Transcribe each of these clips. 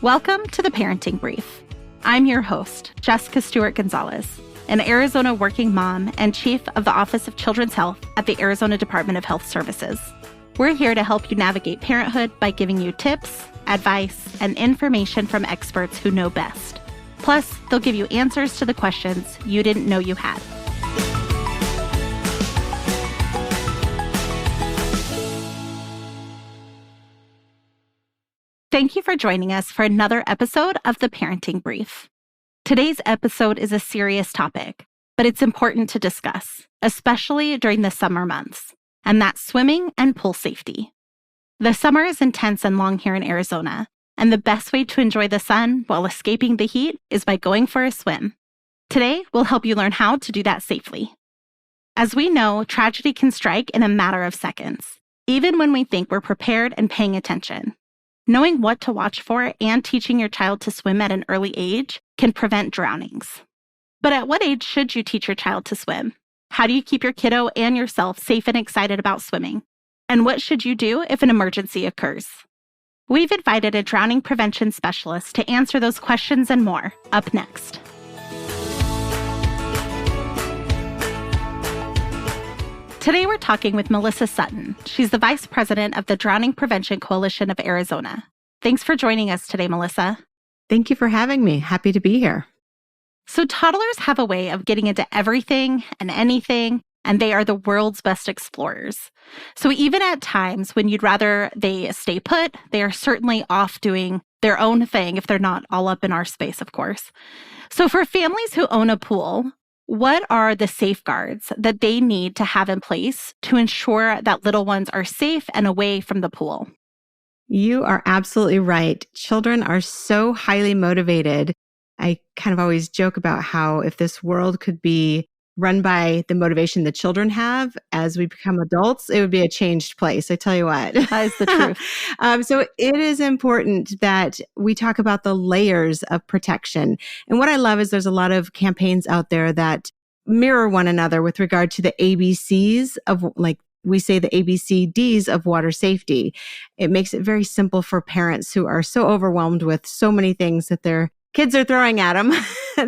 Welcome to the Parenting Brief. I'm your host, Jessica Stewart-Gonzalez, an Arizona working mom and chief of the Office of Children's Health at the Arizona Department of Health Services. We're here to help you navigate parenthood by giving you tips, advice, and information from experts who know best. Plus, they'll give you answers to the questions you didn't know you had. Thank you for joining us for another episode of the Parenting Brief. Today's episode is a serious topic, but it's important to discuss, especially during the summer months, and that's swimming and pool safety. The summer is intense and long here in Arizona, and the best way to enjoy the sun while escaping the heat is by going for a swim. Today, we'll help you learn how to do that safely. As we know, tragedy can strike in a matter of seconds, even when we think we're prepared and paying attention. Knowing what to watch for and teaching your child to swim at an early age can prevent drownings. But at what age should you teach your child to swim? How do you keep your kiddo and yourself safe and excited about swimming? And what should you do if an emergency occurs? We've invited a drowning prevention specialist to answer those questions and more, up next. Today we're talking with Melissa Sutton. She's the Vice President of the Drowning Prevention Coalition of Arizona. Thanks for joining us today, Melissa. Thank you for having me. Happy to be here. So toddlers have a way of getting into everything and anything, and they are the world's best explorers. So even at times when you'd rather they stay put, they are certainly off doing their own thing if they're not all up in our space, of course. So for families who own a pool, what are the safeguards that they need to have in place to ensure that little ones are safe and away from the pool? You are absolutely right. Children are so highly motivated. I kind of always joke about how if this world could be run by the motivation the children have as we become adults, it would be a changed place. I tell you what. That is the truth. So it is important that we talk about the layers of protection. And what I love is there's a lot of campaigns out there that mirror one another with regard to the ABCs of, like we say, the ABCDs of water safety. It makes it very simple for parents who are so overwhelmed with so many things that their kids are throwing at them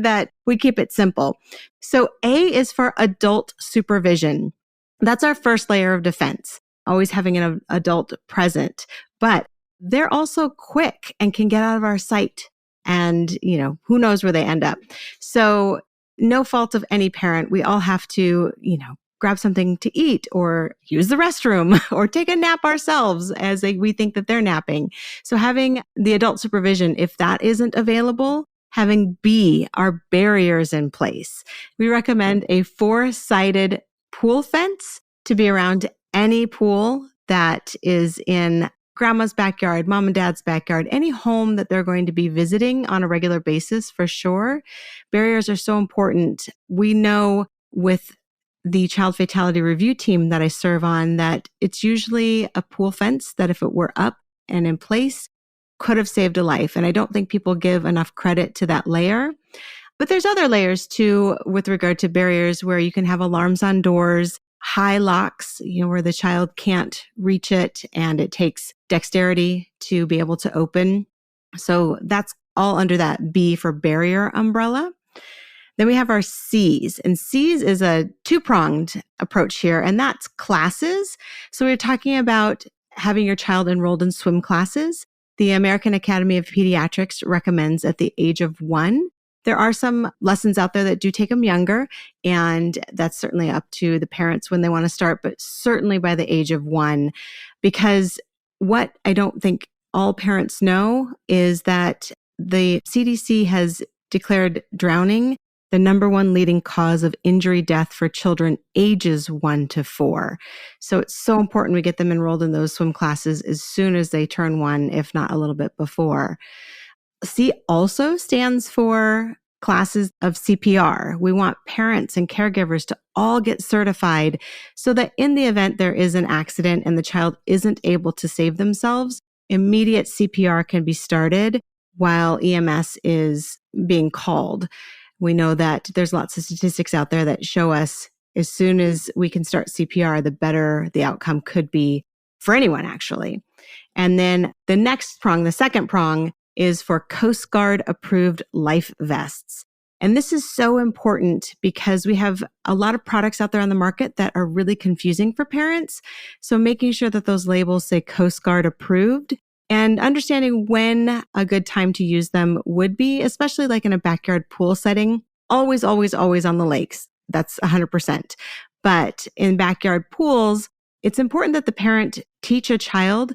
that we keep it simple. So A is for adult supervision. That's our first layer of defense, always having an adult present. But they're also quick and can get out of our sight. And, who knows where they end up. So no fault of any parent. We all have to, grab something to eat or use the restroom or take a nap ourselves as we think that they're napping. So having the adult supervision, if that isn't available, having B, our barriers in place. We recommend a 4-sided pool fence to be around any pool that is in grandma's backyard, mom and dad's backyard, any home that they're going to be visiting on a regular basis for sure. Barriers are so important. We know with the child fatality review team that I serve on that it's usually a pool fence that if it were up and in place could have saved a life. And I don't think people give enough credit to that layer. But there's other layers too with regard to barriers where you can have alarms on doors, high locks, where the child can't reach it and it takes dexterity to be able to open. So that's all under that B for barrier umbrella. Then we have our C's, and C's is a 2-pronged approach here, and that's classes. So we're talking about having your child enrolled in swim classes. The American Academy of Pediatrics recommends at the age of 1. There are some lessons out there that do take them younger, and that's certainly up to the parents when they want to start, but certainly by the age of 1, because what I don't think all parents know is that the CDC has declared drowning the number 1 leading cause of injury death for children ages 1 to 4. So it's so important we get them enrolled in those swim classes as soon as they turn 1, if not a little bit before. C also stands for classes of CPR. We want parents and caregivers to all get certified so that in the event there is an accident and the child isn't able to save themselves, immediate CPR can be started while EMS is being called. We know that there's lots of statistics out there that show us as soon as we can start CPR, the better the outcome could be for anyone, actually. And then the next prong, the second prong, is for Coast Guard approved life vests. And this is so important because we have a lot of products out there on the market that are really confusing for parents. So making sure that those labels say Coast Guard approved and understanding when a good time to use them would be, especially like in a backyard pool setting, always, always, always on the lakes. That's 100%. But in backyard pools, it's important that the parent teach a child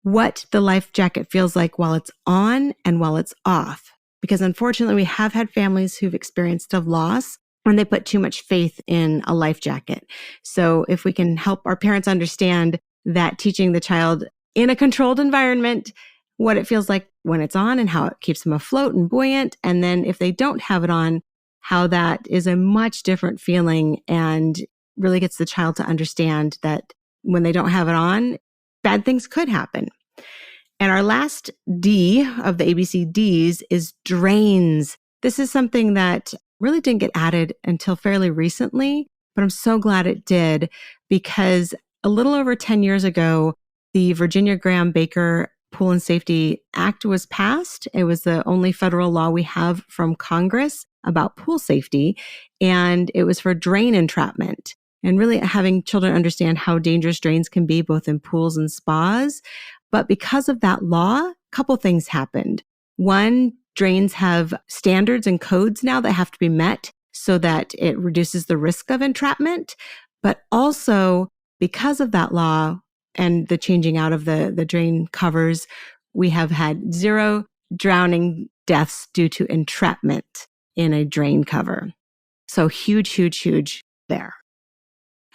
what the life jacket feels like while it's on and while it's off. Because unfortunately, we have had families who've experienced a loss when they put too much faith in a life jacket. So if we can help our parents understand that teaching the child in a controlled environment, what it feels like when it's on and how it keeps them afloat and buoyant. And then if they don't have it on, how that is a much different feeling and really gets the child to understand that when they don't have it on, bad things could happen. And our last D of the ABCDs is drains. This is something that really didn't get added until fairly recently, but I'm so glad it did because a little over 10 years ago, the Virginia Graham Baker Pool and Safety Act was passed. It was the only federal law we have from Congress about pool safety, and it was for drain entrapment and really having children understand how dangerous drains can be both in pools and spas. But because of that law, a couple things happened. One, drains have standards and codes now that have to be met so that it reduces the risk of entrapment. But also, because of that law and the changing out of the drain covers, we have had 0 drowning deaths due to entrapment in a drain cover. So huge, huge, huge there.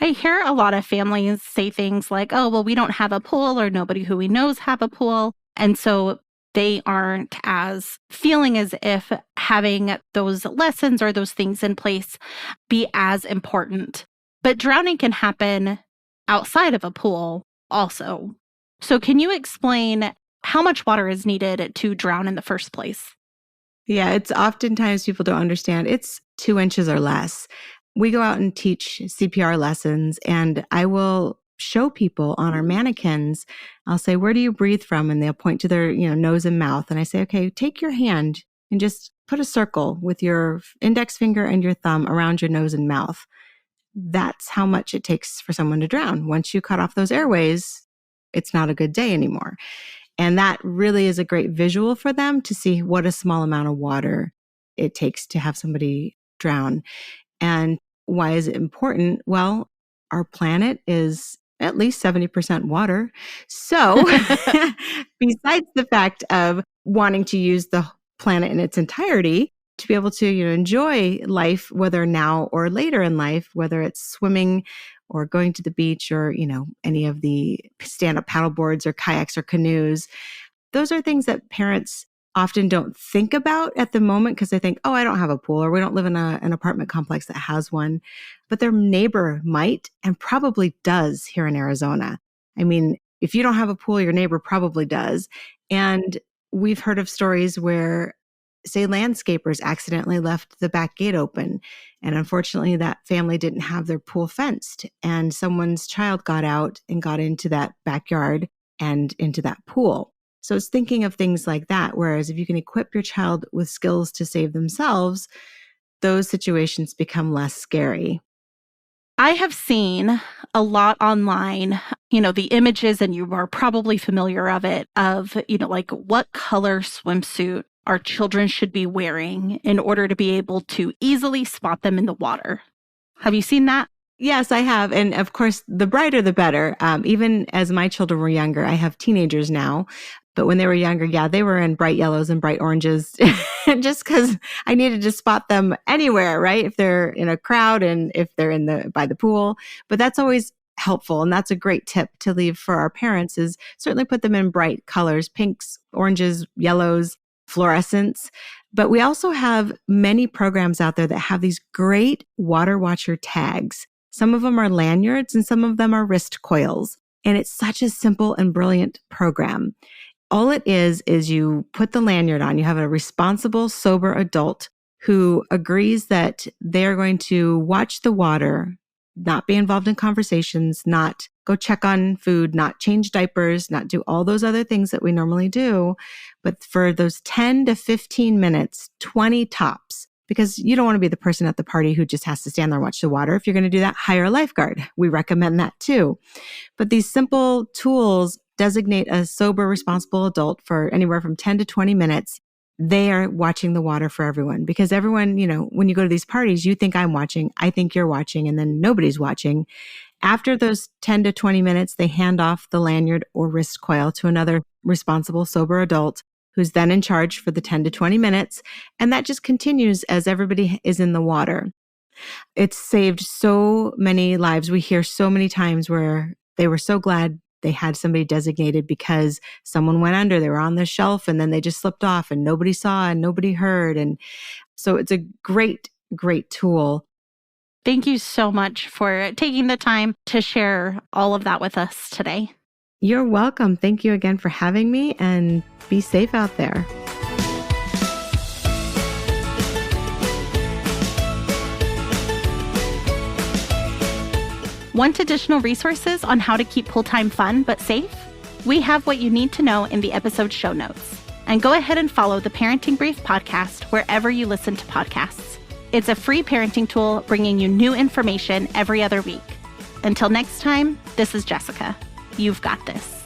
I hear a lot of families say things like, oh, well, we don't have a pool or nobody who we know have a pool. And so they aren't as feeling as if having those lessons or those things in place be as important. But drowning can happen outside of a pool also. So can you explain how much water is needed to drown in the first place? Yeah, it's oftentimes people don't understand. It's 2 inches or less. We go out and teach CPR lessons, and I will show people on our mannequins. I'll say, where do you breathe from? And they'll point to their, nose and mouth. And I say, okay, take your hand and just put a circle with your index finger and your thumb around your nose and mouth. That's how much it takes for someone to drown. Once you cut off those airways, it's not a good day anymore. And that really is a great visual for them to see what a small amount of water it takes to have somebody drown. And why is it important? Well, our planet is at least 70% water. So besides the fact of wanting to use the planet in its entirety, to be able to enjoy life, whether now or later in life, whether it's swimming or going to the beach or, any of the stand-up paddle boards or kayaks or canoes, those are things that parents often don't think about at the moment because they think, oh, I don't have a pool or we don't live in an apartment complex that has one. But their neighbor might and probably does here in Arizona. I mean, if you don't have a pool, your neighbor probably does. And we've heard of stories where, say, landscapers accidentally left the back gate open. And unfortunately, that family didn't have their pool fenced. And someone's child got out and got into that backyard and into that pool. So it's thinking of things like that. Whereas if you can equip your child with skills to save themselves, those situations become less scary. I have seen a lot online, the images, and you are probably familiar of it, of, like what color swimsuit our children should be wearing in order to be able to easily spot them in the water. Have you seen that? Yes, I have. And of course, the brighter, the better. Even as my children were younger, I have teenagers now. But when they were younger, they were in bright yellows and bright oranges just because I needed to spot them anywhere, right? If they're in a crowd and if they're by the pool. But that's always helpful. And that's a great tip to leave for our parents is certainly put them in bright colors, pinks, oranges, yellows, fluorescents. But we also have many programs out there that have these great water watcher tags. Some of them are lanyards and some of them are wrist coils. And it's such a simple and brilliant program. All it is you put the lanyard on. You have a responsible, sober adult who agrees that they're going to watch the water, not be involved in conversations, not go check on food, not change diapers, not do all those other things that we normally do. But for those 10 to 15 minutes, 20 tops, because you don't want to be the person at the party who just has to stand there and watch the water. If you're going to do that, hire a lifeguard. We recommend that too. But these simple tools designate a sober, responsible adult for anywhere from 10 to 20 minutes. They are watching the water for everyone, because everyone, when you go to these parties, you think I'm watching, I think you're watching, and then nobody's watching. After those 10 to 20 minutes, they hand off the lanyard or wrist coil to another responsible, sober adult who's then in charge for the 10 to 20 minutes. And that just continues as everybody is in the water. It's saved so many lives. We hear so many times where they were so glad they had somebody designated because someone went under, they were on the shelf, and then they just slipped off and nobody saw and nobody heard. And so it's a great, great tool. Thank you so much for taking the time to share all of that with us today. You're welcome. Thank you again for having me, and be safe out there. Want additional resources on how to keep pool time fun but safe? We have what you need to know in the episode show notes. And go ahead and follow the Parenting Brief podcast wherever you listen to podcasts. It's a free parenting tool bringing you new information every other week. Until next time, this is Jessica. You've got this.